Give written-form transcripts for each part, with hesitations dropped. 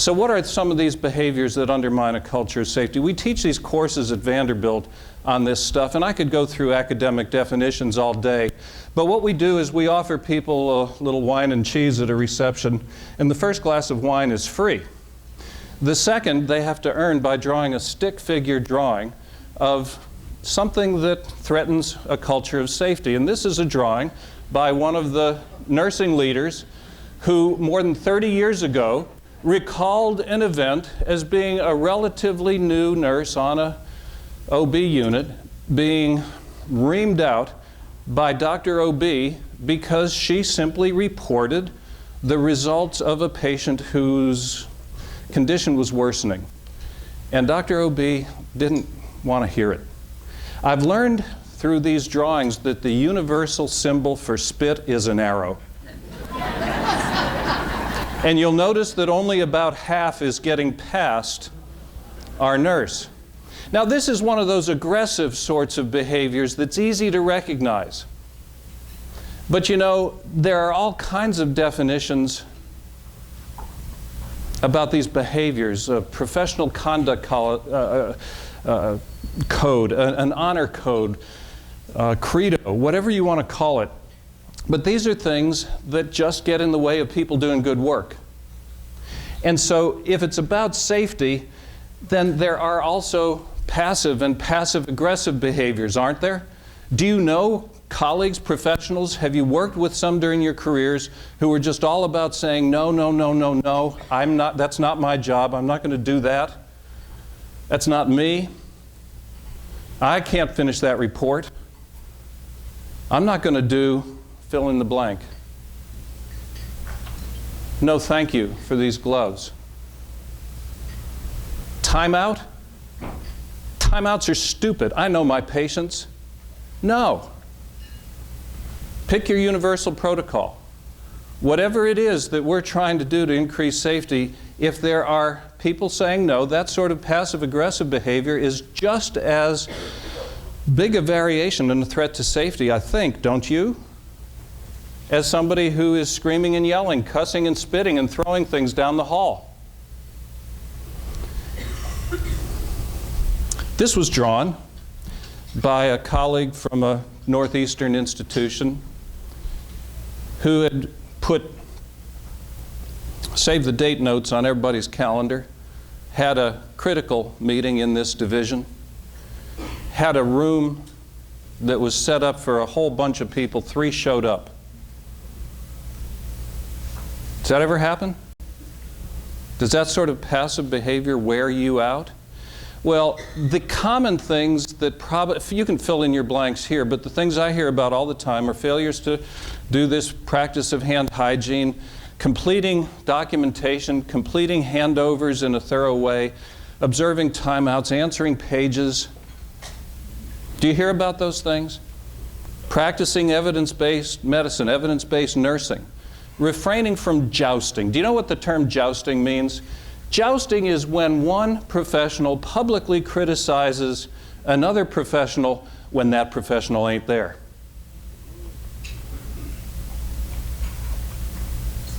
So what are some of these behaviors that undermine a culture of safety? We teach these courses at Vanderbilt on this stuff, and I could go through academic definitions all day. But what we do is we offer people a little wine and cheese at a reception, and the first glass of wine is free. The second, they have to earn by drawing a stick figure drawing of something that threatens a culture of safety. And this is a drawing by one of the nursing leaders who, more than 30 years ago, recalled an event as being a relatively new nurse on a OB unit being reamed out by Dr. OB because she simply reported the results of a patient whose condition was worsening. And Dr. OB didn't want to hear it. I've learned through these drawings that the universal symbol for spit is an arrow. And you'll notice that only about half is getting past our nurse. Now, this is one of those aggressive sorts of behaviors that's easy to recognize. But you know, there are all kinds of definitions about these behaviors, a professional conduct code, an honor code, credo, whatever you want to call it. But these are things that just get in the way of people doing good work. And so if it's about safety, then there are also passive and passive-aggressive behaviors, aren't there? Do you know colleagues, professionals, have you worked with some during your careers who are just all about saying, no, no, no, no, no, that's not my job, I'm not going to do that. That's not me. I can't finish that report. I'm not going to do fill in the blank. No, thank you for these gloves. Timeout? Timeouts are stupid. I know my patients. No. Pick your universal protocol. Whatever it is that we're trying to do to increase safety, if there are people saying no, that sort of passive-aggressive behavior is just as big a variation and a threat to safety, I think, don't you? As somebody who is screaming and yelling, cussing and spitting and throwing things down the hall. This was drawn by a colleague from a Northeastern institution who had put save the date notes on everybody's calendar, had a critical meeting in this division, had a room that was set up for a whole bunch of people. 3 showed up. Does that ever happen? Does that sort of passive behavior wear you out? Well, the common things that probably, you can fill in your blanks here, but the things I hear about all the time are failures to do this practice of hand hygiene, completing documentation, completing handovers in a thorough way, observing timeouts, answering pages. Do you hear about those things? Practicing evidence-based medicine, evidence-based nursing. Refraining from jousting. Do you know what the term jousting means? Jousting is when one professional publicly criticizes another professional when that professional ain't there.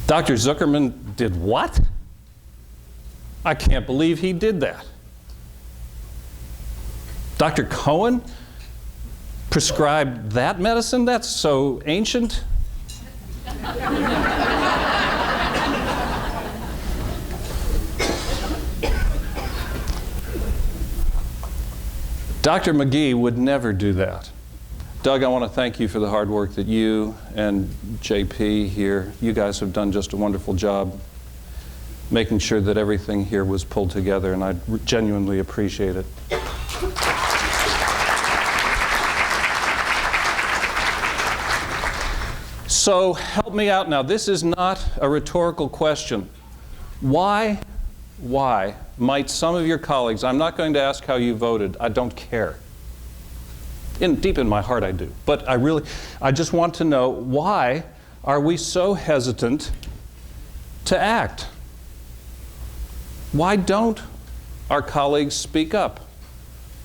Dr. Zuckerman did what? I can't believe he did that. Dr. Cohen prescribed that medicine? That's so ancient. Dr. McGee would never do that. Doug, I want to thank you for the hard work that you and JP here, you guys have done just a wonderful job making sure that everything here was pulled together, and I genuinely appreciate it. So help me out now. This is not a rhetorical question. Why might some of your colleagues, I'm not going to ask how you voted, I don't care. Deep in my heart I do. But I just want to know, why are we so hesitant to act? Why don't our colleagues speak up?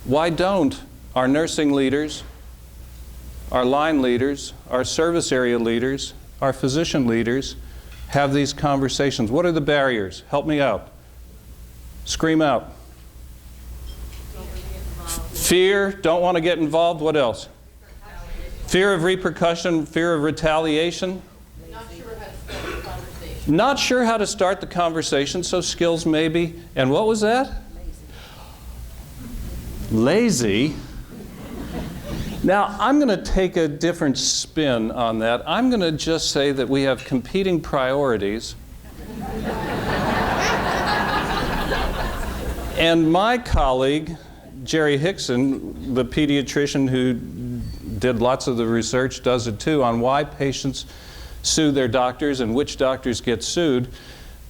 Why don't our nursing leaders, our line leaders, our service area leaders, our physician leaders have these conversations? What are the barriers? Help me out. Scream out. Fear, don't want to get involved. What else? Fear of repercussion, fear of retaliation. Not sure how to start the conversation, so skills maybe. And what was that? Lazy. Now, I'm going to take a different spin on that. I'm going to just say that we have competing priorities. And my colleague, Jerry Hickson, the pediatrician who did lots of the research, does it too, on why patients sue their doctors and which doctors get sued,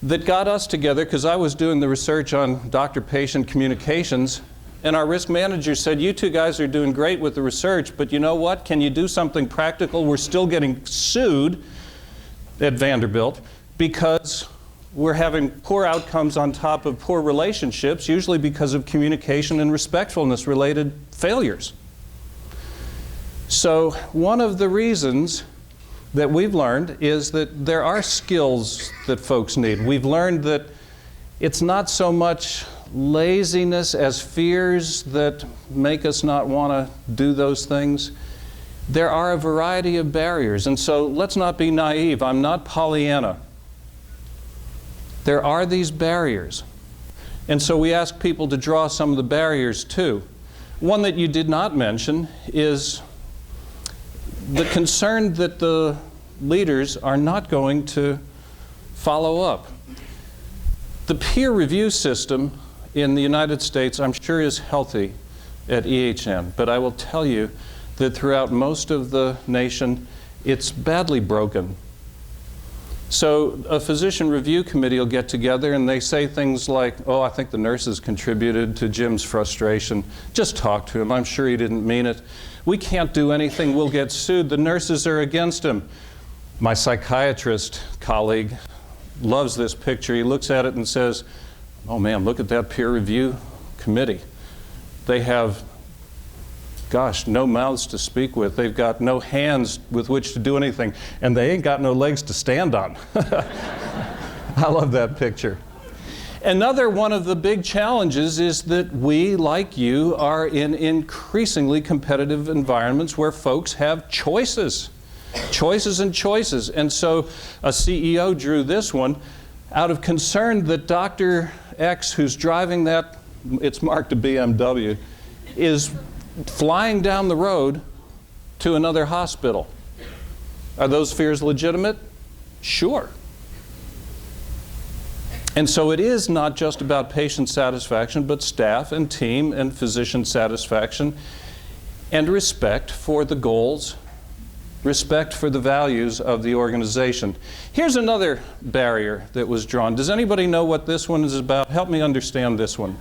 that got us together, because I was doing the research on doctor-patient communications, and our risk manager said, you two guys are doing great with the research, but you know what? Can you do something practical? We're still getting sued at Vanderbilt because we're having poor outcomes on top of poor relationships, usually because of communication and respectfulness related failures. So one of the reasons that we've learned is that there are skills that folks need. We've learned that it's not so much laziness as fears that make us not want to do those things. There are a variety of barriers, and so let's not be naive. I'm not Pollyanna. There are these barriers. And so we ask people to draw some of the barriers too. One that you did not mention is the concern that the leaders are not going to follow up. The peer review system in the United States, I'm sure, is healthy at EHN, but I will tell you that throughout most of the nation, it's badly broken. So a physician review committee will get together and they say things like, oh, I think the nurses contributed to Jim's frustration. Just talk to him. I'm sure he didn't mean it. We can't do anything. We'll get sued. The nurses are against him. My psychiatrist colleague loves this picture. He looks at it and says, oh man, look at that peer review committee. They have, gosh, no mouths to speak with. They've got no hands with which to do anything, and they ain't got no legs to stand on. I love that picture. Another one of the big challenges is that we, like you, are in increasingly competitive environments where folks have choices. Choices and choices. And so a CEO drew this one out of concern that Dr. X, who's driving that, it's marked a BMW, is flying down the road to another hospital. Are those fears legitimate? Sure. And so it is not just about patient satisfaction, but staff and team and physician satisfaction and respect for the goals, respect for the values of the organization. Here's another barrier that was drawn. Does anybody know what this one is about? Help me understand this one.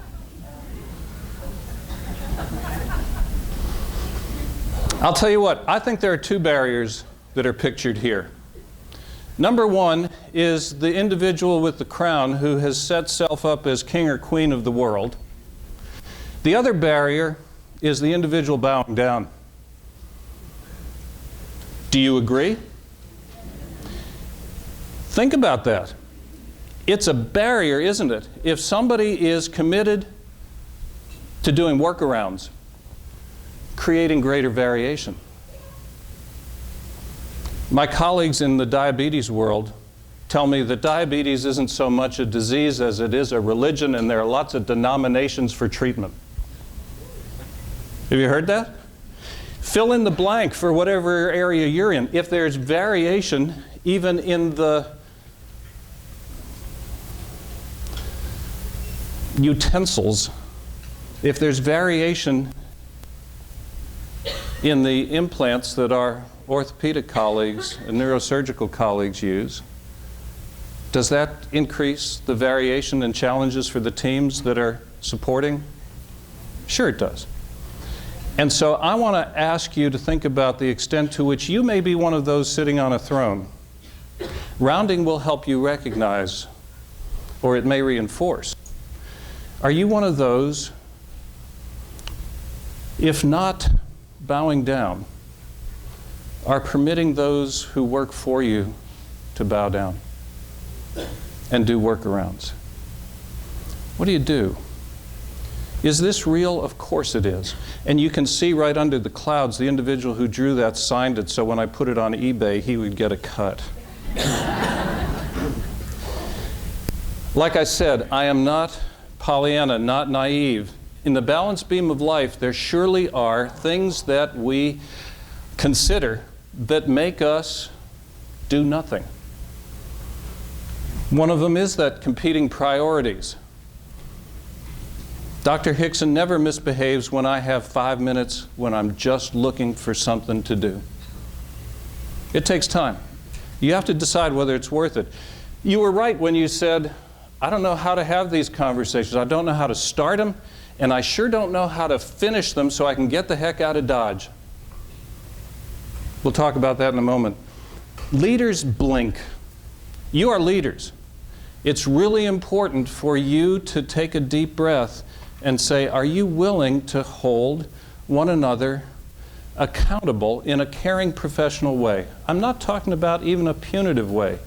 I'll tell you what, I think there are two barriers that are pictured here. Number one is the individual with the crown who has set self up as king or queen of the world. The other barrier is the individual bowing down. Do you agree? Think about that. It's a barrier, isn't it? If somebody is committed to doing workarounds, creating greater variation. My colleagues in the diabetes world tell me that diabetes isn't so much a disease as it is a religion, and there are lots of denominations for treatment. Have you heard that? Fill in the blank for whatever area you're in. If there's variation, even in the utensils, if there's variation in the implants that our orthopedic colleagues and neurosurgical colleagues use, does that increase the variation and challenges for the teams that are supporting? Sure it does. And so I want to ask you to think about the extent to which you may be one of those sitting on a throne. Rounding will help you recognize, or it may reinforce. Are you one of those, if not bowing down, are permitting those who work for you to bow down and do workarounds? What do you do? Is this real? Of course it is. And you can see right under the clouds, the individual who drew that signed it, so when I put it on eBay, he would get a cut. Like I said, I am not Pollyanna, not naive. In the balance beam of life, there surely are things that we consider that make us do nothing. One of them is that competing priorities. Dr. Hickson never misbehaves when I have 5 minutes when I'm just looking for something to do. It takes time. You have to decide whether it's worth it. You were right when you said, I don't know how to have these conversations. I don't know how to start them, and I sure don't know how to finish them so I can get the heck out of Dodge. We'll talk about that in a moment. Leaders blink. You are leaders. It's really important for you to take a deep breath and say, are you willing to hold one another accountable in a caring, professional way? I'm not talking about even a punitive way.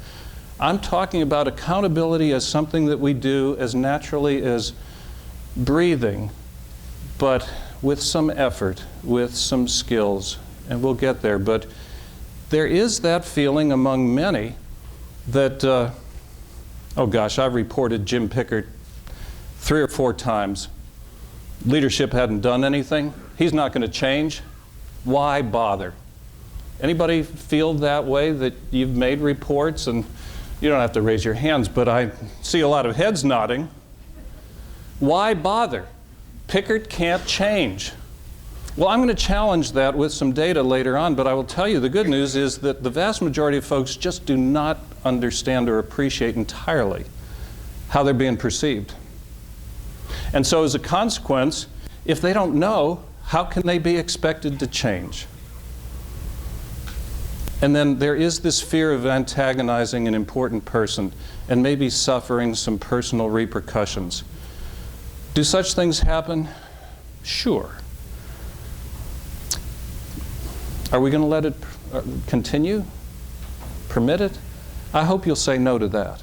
I'm talking about accountability as something that we do as naturally as breathing, but with some effort, with some skills, and we'll get there. But there is that feeling among many that, oh gosh, I've reported Jim Pichert 3 or 4 times. Leadership hadn't done anything. He's not going to change. Why bother? Anybody feel that way, that you've made reports? And you don't have to raise your hands, but I see a lot of heads nodding. Why bother? Pichert can't change. Well, I'm going to challenge that with some data later on, but I will tell you the good news is that the vast majority of folks just do not understand or appreciate entirely how they're being perceived. And so as a consequence, if they don't know, how can they be expected to change? And then there is this fear of antagonizing an important person and maybe suffering some personal repercussions. Do such things happen? Sure. Are we going to let it continue? Permit it? I hope you'll say no to that.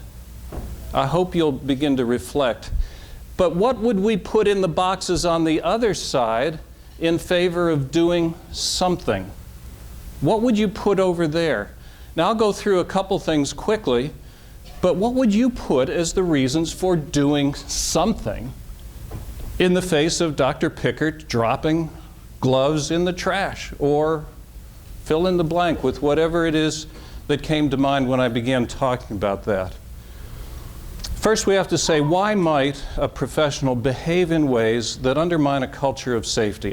I hope you'll begin to reflect. But what would we put in the boxes on the other side in favor of doing something? What would you put over there? Now, I'll go through a couple things quickly, but what would you put as the reasons for doing something in the face of Dr. Pichert dropping gloves in the trash, or fill in the blank with whatever it is that came to mind when I began talking about that? First, we have to say, why might a professional behave in ways that undermine a culture of safety?